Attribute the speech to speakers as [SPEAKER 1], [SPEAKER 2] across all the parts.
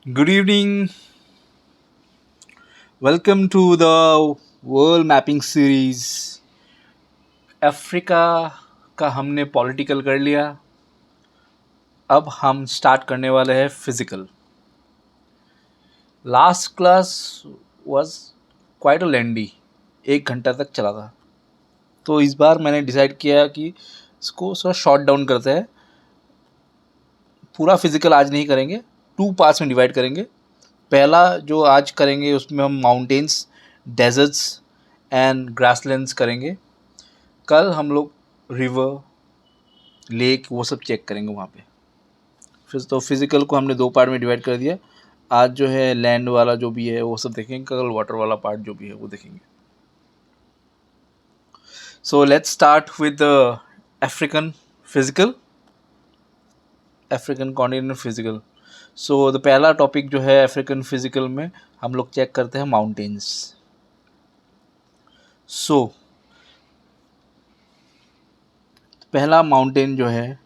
[SPEAKER 1] Good evening. Welcome to the world mapping series. Africa का हमने political कर लिया. अब हम स्टार्ट करने वाले हैं physical. Last class was quite a lengthy. 1 घंटा तक चला था. तो इस बार मैंने डिसाइड किया कि इसको थोड़ा शॉर्ट डाउन करते हैं. पूरा फिजिकल आज नहीं करेंगे, 2 पार्ट्स में डिवाइड करेंगे. पहला जो आज करेंगे उसमें हम माउंटेन्स, डेजर्ट्स एंड ग्रासलैंड्स करेंगे. कल हम लोग रिवर, लेक वो सब चेक करेंगे वहाँ पे. फिर तो फिज़िकल को हमने 2 पार्ट में डिवाइड कर दिया. आज जो है लैंड वाला जो भी है वो सब देखेंगे, कल वाटर वाला पार्ट जो भी है वो देखेंगे. So let's start with African physical, African continent physical. So the पहला टॉपिक जो है अफ्रीकन फिजिकल में हम लोग चेक करते हैं माउंटेन्स. सो पहला माउंटेन जो है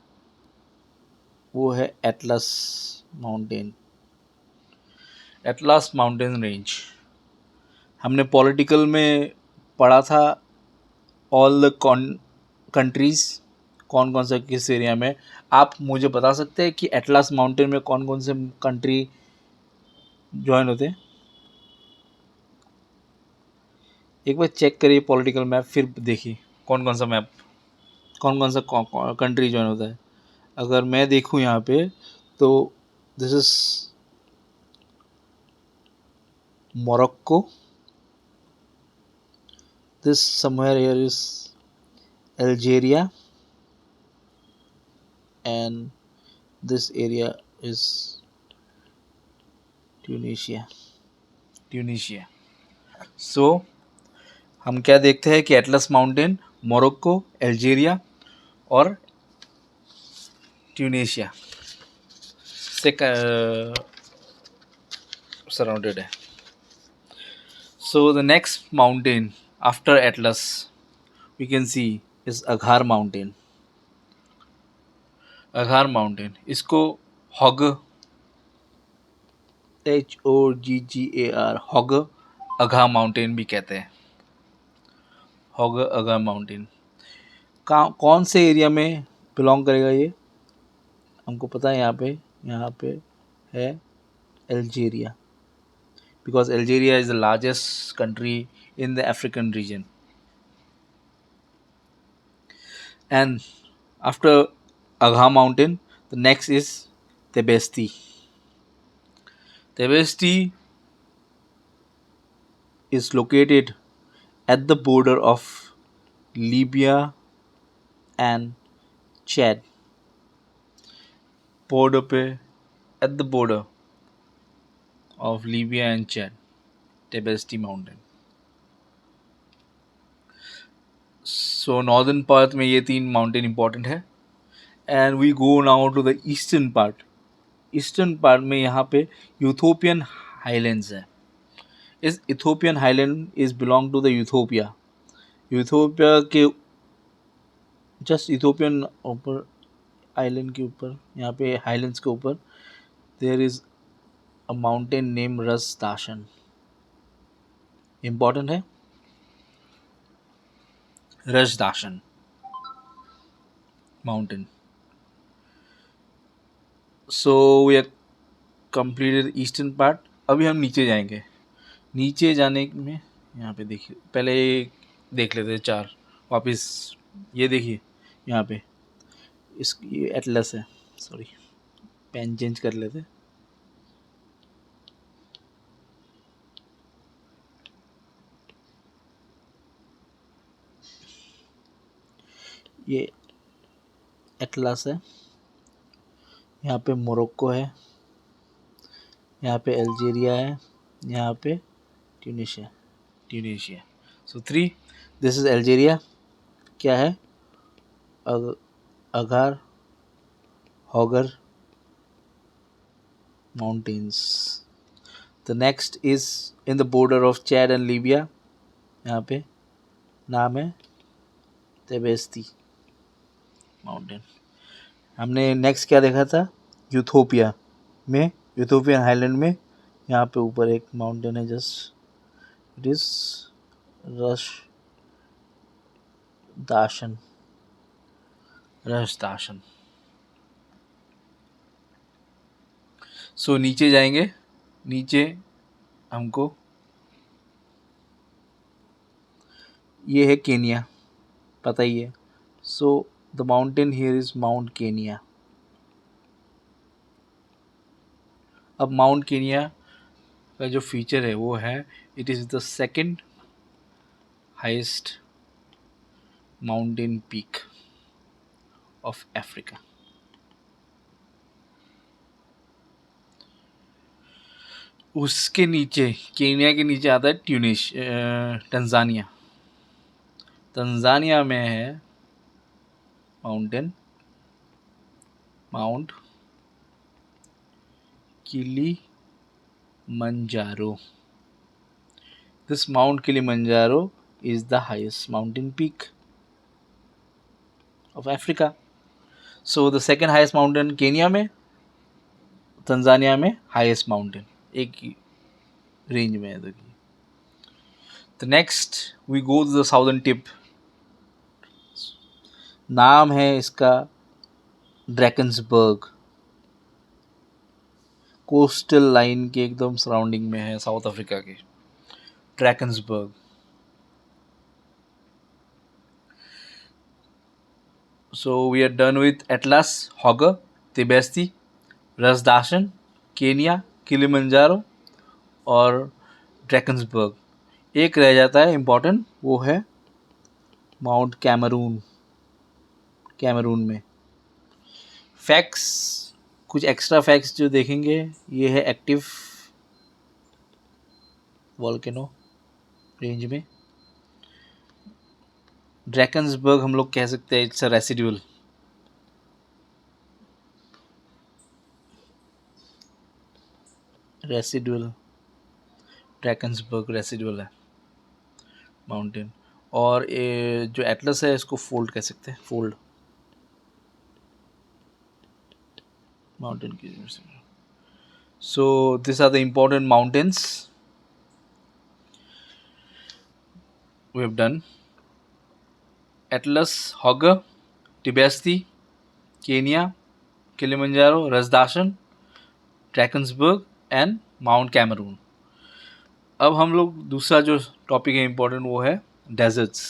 [SPEAKER 1] वो है Atlas mountain. Atlas mountain range हमने पॉलिटिकल में पढ़ा था. ऑल द कंट्रीज़ कौन कौन सा किस एरिया में. आप मुझे बता सकते हैं कि एटलस माउंटेन में कौन कौन से कंट्री ज्वाइन होते हैं. एक बार चेक करिए पॉलिटिकल मैप, फिर देखिए कौन कौन सा मैप, कौन कौन सा कंट्री ज्वाइन होता है. अगर मैं देखूं यहाँ पे तो this is Morocco. This somewhere here is Algeria and this area is Tunisia. सो हम क्या देखते हैं कि एटलस माउंटेन, मोरक्को, अल्जीरिया और ट्यूनीशिया से सराउंडेड है. So the next mountain after Atlas we can see is Aghar mountain. Aghar mountain, इसको hog, HOGGAR, hog अघा माउंटेन भी कहते हैं. हॉग अघा माउंटेन कौन से एरिया में बिलोंग करेगा ये हमको पता है. यहाँ पे है Algeria, because Algeria is the largest country in the African region. And after Ahaggar mountain the next is Tibesti. Tibesti is located at the border of Libya and Chad. Border पे, at the border of Libya and Chad, Tebesti Mountain. So northern part में ये 3 mountain important है. And we go now to the eastern part. Eastern part में यहाँ पे Ethiopian highlands है. इस Ethiopian highland is belong to the Ethiopia. Ethiopia के just Ethiopian ऊपर, आइलैंड के ऊपर, यहाँ पे हाईलैंड्स के ऊपर there is a mountain name Ras Dashen. Important है Ras Dashen mountain. So we are completed eastern part. अभी हम नीचे जाएंगे. नीचे जाने में यहाँ पे देखिए, पहले देख लेते हैं 4 वापस. ये देखिए यहाँ पे ये एटलस है. सॉरी, पेन चेंज कर लेते. ये एटलस है. यहाँ पे मोरक्को है, यहाँ पे अल्जीरिया है, यहाँ पे Tunisia. So 3, this is Algeria. क्या है? Ahaggar Hoggar mountains. The next is in the border of Chad and Libya. यहाँ पे नाम है तेबेस्ती माउंटेन. हमने नेक्स्ट क्या देखा था? यूथोपिया में यूथोपियन हाईलैंड में यहाँ पे ऊपर एक माउंटेन है, जस्ट इट इज रश दाशन, रशदाशन। सो नीचे जाएंगे, नीचे हमको ये है केनिया, पता ही है। So the mountain here is Mount Kenya. अब माउंट केनिया का जो फीचर है वो है, it is the second highest mountain peak of Africa. उसके नीचे, केनिया के नीचे आता है तंजानिया। तंजानिया में है mountain mount Kilimanjaro. This Mount Kilimanjaro is the highest mountain peak of Africa. So the second highest mountain Kenya में, Tanzania में highest mountain, एक ही रेंज में है। देखिए, the next we go to the southern tip. नाम है इसका Drakensberg. Coastal line के एकदम सराउंडिंग में है साउथ अफ्रीका के, Drakensberg. So we are done with Atlas, Hoggar, Tibesti, Ras Dashen, Kenya, Kilimanjaro और ड्रैकन्सबर्ग। एक रह जाता है इम्पॉर्टेंट, वो है माउंट कैमरून, कैमरून में। फैक्ट्स, कुछ एक्स्ट्रा फैक्ट्स जो देखेंगे, ये है एक्टिव वोल्केनो रेंज में। ड्रैकन्सबर्ग हम लोग कह सकते हैं it's a residual, Drakensberg residual है माउंटेन। और जो एटलस है इसको फोल्ड कह सकते हैं, फोल्ड माउंटेन की। So this are the important mountains we have done. Atlas, Hoggar, Tibesti, Kenya, Kilimanjaro, Rasdashan, Drakensberg and Mount Cameroon. अब हम लोग दूसरा जो टॉपिक है इम्पोर्टेंट, वो है deserts.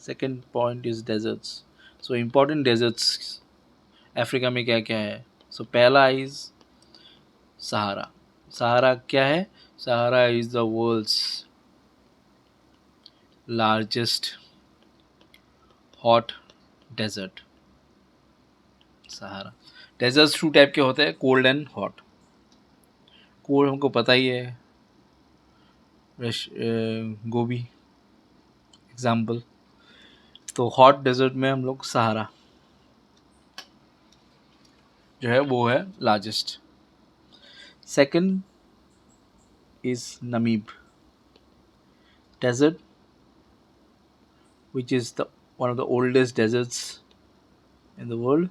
[SPEAKER 1] Second point is deserts. So important deserts Africa में क्या क्या है। सो पहला इज सहारा। सहारा क्या है? Sahara is the world's largest hot desert. Sahara deserts two type के होते हैं, कोल्ड एंड हॉट। कोल्ड हमको पता ही है, गोबी एग्जाम्पल। तो हॉट डेजर्ट में हम लोग सहारा जो है वो है largest. Second is Namib desert which is the one of the oldest deserts in the world.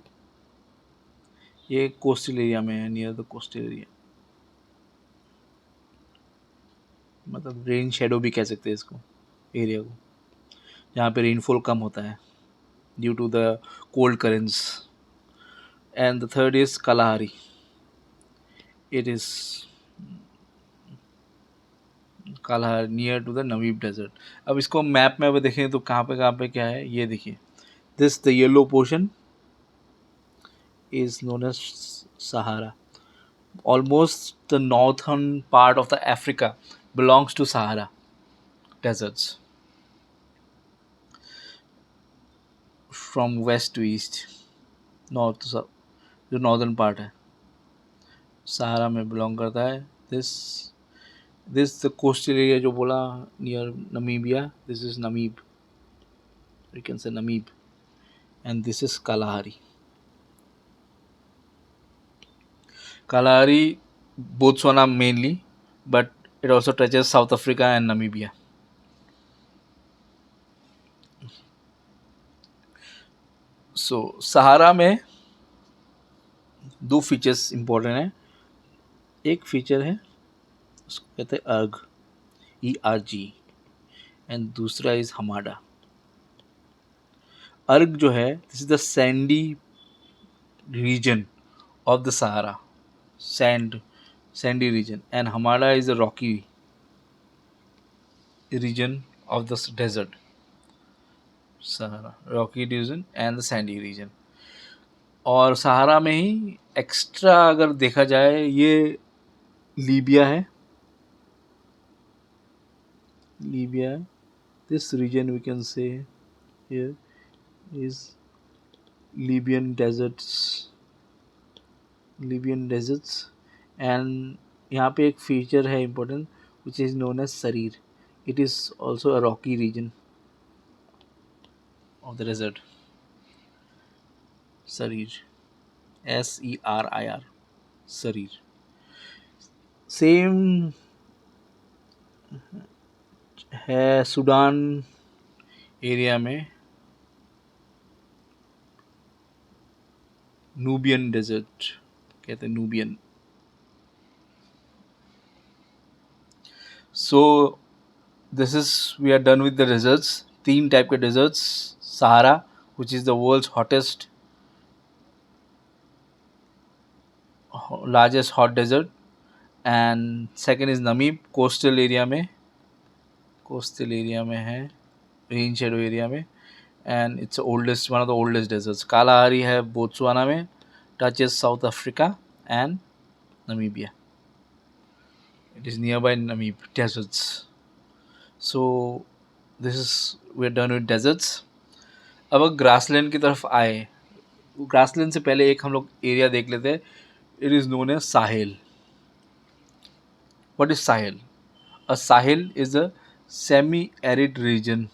[SPEAKER 1] ये कोस्टल एरिया में है, नियर द कोस्टल एरिया, मतलब रेन शेडो भी कह सकते हैं इसको, एरिया को, जहाँ पे रेनफॉल कम होता है due to the cold currents. And the third is Kalahari. It is Kalahari near to the Namib desert. अब इसको मैप में अब देखें तो कहाँ पे क्या है, ये देखिए। This the yellow portion is known as Sahara. Almost the northern part of the Africa belongs to Sahara deserts from west to east, north to south। जो नॉर्दर्न पार्ट है सहारा में बिलोंग करता है। दिस द कोस्टल एरिया जो बोला near Namibia, this is Namib, you can say Namib, and this is Kalahari. Kalahari, Botswana mainly, but it also touches South Africa and Namibia. So सहारा में दो features important हैं। एक feature है उसको कहते हैं अर्ग, ERG, एंड दूसरा is hamada. Erg जो है this is the sandy region of the Sahara, sandy region, and Hamada is a rocky region of the desert, Sahara, rocky region and the sandy region। और सहारा में ही extra अगर देखा जाए ये Libya है, Libya, this region we can say here is Libyan deserts, and यहाँ पे एक फीचर है important which is known as Sarir, it is also a rocky region of the desert, Sarir, SERIR, Sarir। Same है Sudan area में Nubian desert, कहते हैं Nubian. So this is we are done with the deserts. 3 type के डेजर्ट्स, Sahara which is the world's hottest largest hot desert, and second is Namib, coastal area में है, rain shadow area में, and it's oldest, one of the oldest deserts। Kalahari है Botswana में, touches South Africa and Namibia, it is nearby Namib deserts। so this is we're done with deserts। अब अगर grassland की तरफ आए, grassland से पहले एक हम लोग एरिया देख लेते हैं, it is known as Sahel. What is Sahel? A Sahel is a semi arid region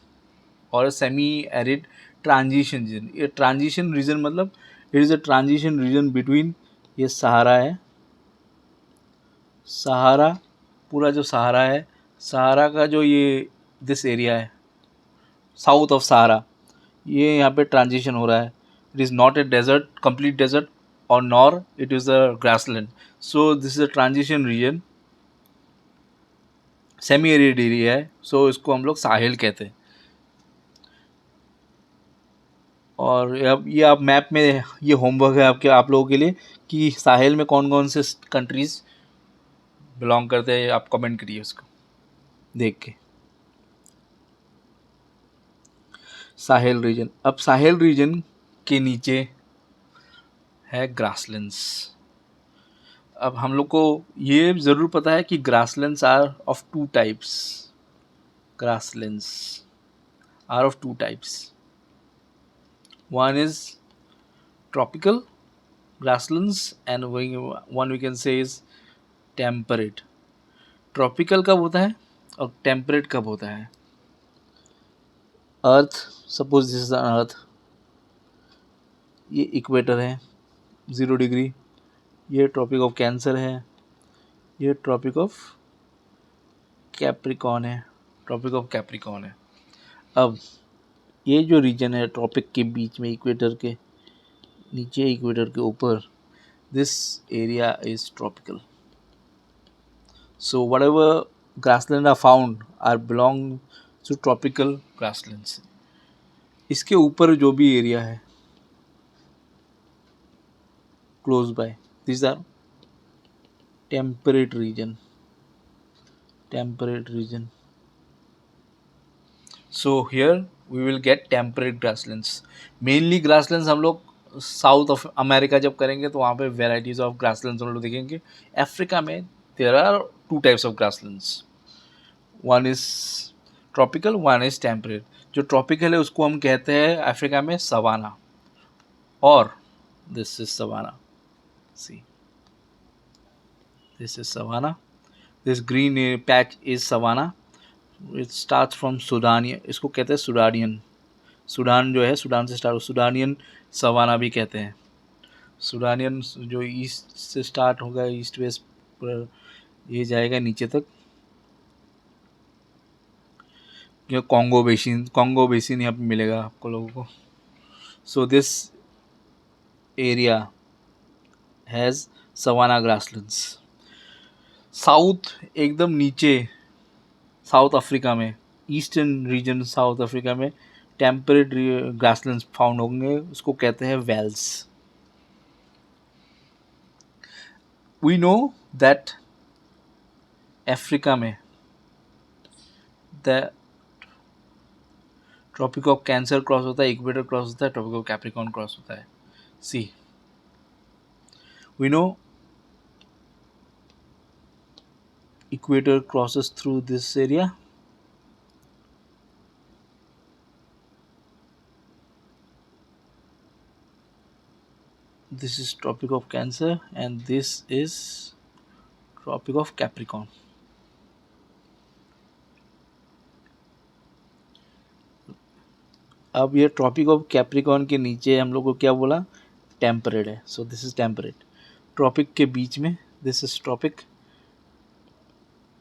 [SPEAKER 1] और सेमी एरिड ट्रांजिशन रीजन। ये ट्रांजिशन रीजन मतलब it is a transition region between, ये सहारा है, सहारा, पूरा जो सहारा है, सहारा का जो ये दिस एरिया है साउथ ऑफ सहारा, ये यहाँ पे ट्रांजिशन हो रहा है। It is not a desert, complete desert, और nor it is a grassland. So this is a transition region, semi arid area है, सो इसको हम लोग साहेल कहते हैं। और अब ये आप मैप में, ये होमवर्क है आपके, आप लोगों के लिए, कि साहेल में कौन कौन से कंट्रीज़ बिलोंग करते हैं, आप कमेंट करिए उसको देख के। साहेल रीजन, अब साहेल रीजन के नीचे है ग्रासलैंड्स। अब हम लोग को ये ज़रूर पता है कि grasslands are of 2 types, grasslands are of 2 types. One is tropical grasslands and one we can say is temperate। Tropical कब होता है और टेम्परेट कब होता है? Earth, suppose this is earth, ये इक्वेटर है 0 डिग्री, ये ट्रॉपिक ऑफ कैंसर है, ये ट्रॉपिक ऑफ कैप्रिकॉन है, ट्रॉपिक ऑफ कैप्रिकॉन है। अब ये जो रीजन है ट्रॉपिक के बीच में, इक्वेटर के नीचे, इक्वेटर के ऊपर, this area is tropical। So whatever grassland are found are belong to tropical grasslands। इसके ऊपर जो भी एरिया है close by, these are temperate region, temperate region। So here we will get temperate grasslands। mainly grasslands हम लोग south of America जब करेंगे तो वहाँ पे वेराइटीज ऑफ ग्रासलैंड्स हम लोग देखेंगे। अफ्रीका में there are 2 types of grasslands, one is tropical, one is temperate. जो ट्रॉपिकल है उसको हम कहते हैं अफ्रीका में सवाना, और this is savanna, see this is savanna, this green patch is savanna, it start from Sudan, इसको कहते हैं सुडानियन, सूडान जो है सूडान से स्टार्ट, सूडानियन सवाना भी कहते हैं। सूडानियन जो ईस्ट से स्टार्ट होगा, ईस्ट वेस्ट पूरा ये जाएगा नीचे तक, कॉन्गो बेसिन यहाँ पे मिलेगा आपको लोगों को। So this area has savanna grasslands. South एकदम नीचे साउथ अफ्रीका में, ईस्टर्न रीजन साउथ अफ्रीका में टेम्परेट ग्रासलैंड्स फाउंड होंगे, उसको कहते हैं velds. We know that Africa में the Tropic of Cancer cross होता है, इक्वेटर क्रॉस होता है, ट्रॉपिक ऑफ कैप्रिकॉर्न क्रॉस होता है. See we know equator crosses through this area. This is Tropic of Cancer and this is Tropic of Capricorn. अब ये tropic of Capricorn के नीचे हम लोग को क्या बोला, टेम्परेट है. So this is temperate. Tropic के बीच में this is tropic,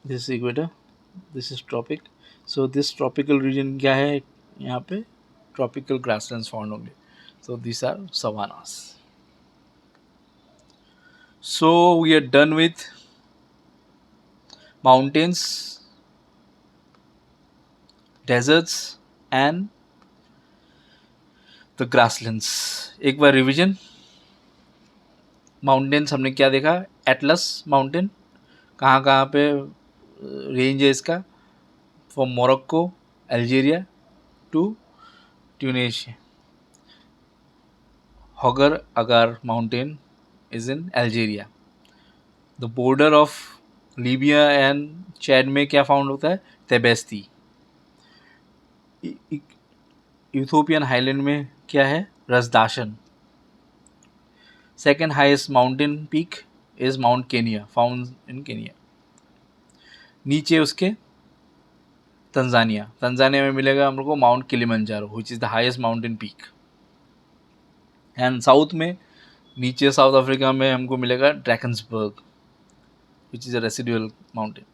[SPEAKER 1] this is equator, this is tropic. So this tropical region क्या है, यहाँ पे ट्रॉपिकल ग्रासलैंड्स फाउंड होंगे. So this are savannas. So we are done with mountains, deserts and the grasslands. एक बार revision. Mountains हमने क्या देखा, Atlas mountain कहाँ कहाँ पे रेंज है इसका, from Morocco Algeria to Tunisia. Hoggar Ahaggar mountain is in Algeria. The border of Libya and Chad में क्या फाउंड होता है, तेबेस्ती. यूथोपियन हाईलैंड में क्या है, रसदाशन. Second highest mountain peak is Mount Kenya, found in Kenya. नीचे उसके तंजानिया, तंजानिया में मिलेगा हम लोग को Mount Kilimanjaro which is the highest mountain peak. And south में नीचे साउथ अफ्रीका में हमको मिलेगा Drakensberg which is a residual mountain.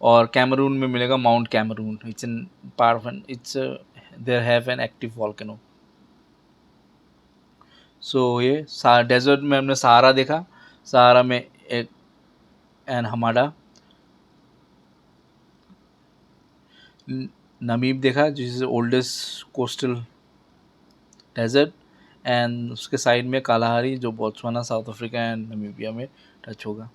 [SPEAKER 1] और कैमरून में मिलेगा Mount Cameroon. It's in part of an, it's there have an active volcano. So ये desert में हमने सहारा देखा, सहारा में एक एंड हमारा नमीब देखा which is oldest coastal desert. And उसके साइड में कालाहारी जो Botswana South Africa and Namibia में टच होगा.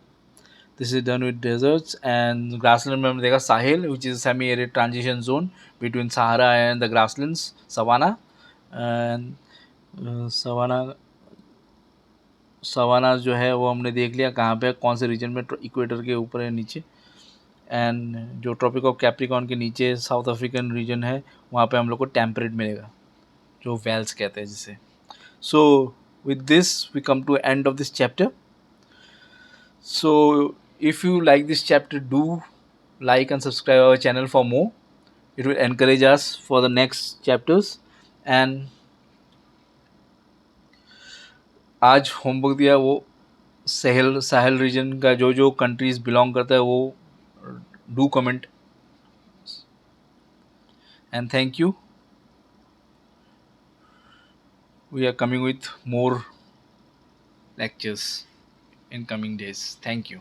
[SPEAKER 1] This is done with deserts. And grassland में हमने देखा Sahel which is semi arid transition zone between Sahara and the grasslands, savanna. And savanna जो है वो हमने देख लिया कहाँ पे, कौन से रीजन में, इक्वेटर के ऊपर है नीचे. एंड जो ट्रॉपिक ऑफ कैप्रिकॉर्न के नीचे साउथ अफ्रीकन रीजन है वहाँ पे हम लोग को टेम्परेट मिलेगा जो वेल्स कहते हैं जिसे. So with this we come to end of this chapter. So if you like this chapter do like and subscribe our channel for more. It will encourage us for the next chapters. And आज homework दिया वो Sahel region का जो जो countries belong करता है वो do comment. And thank you. We are coming with more lectures in coming days. Thank you.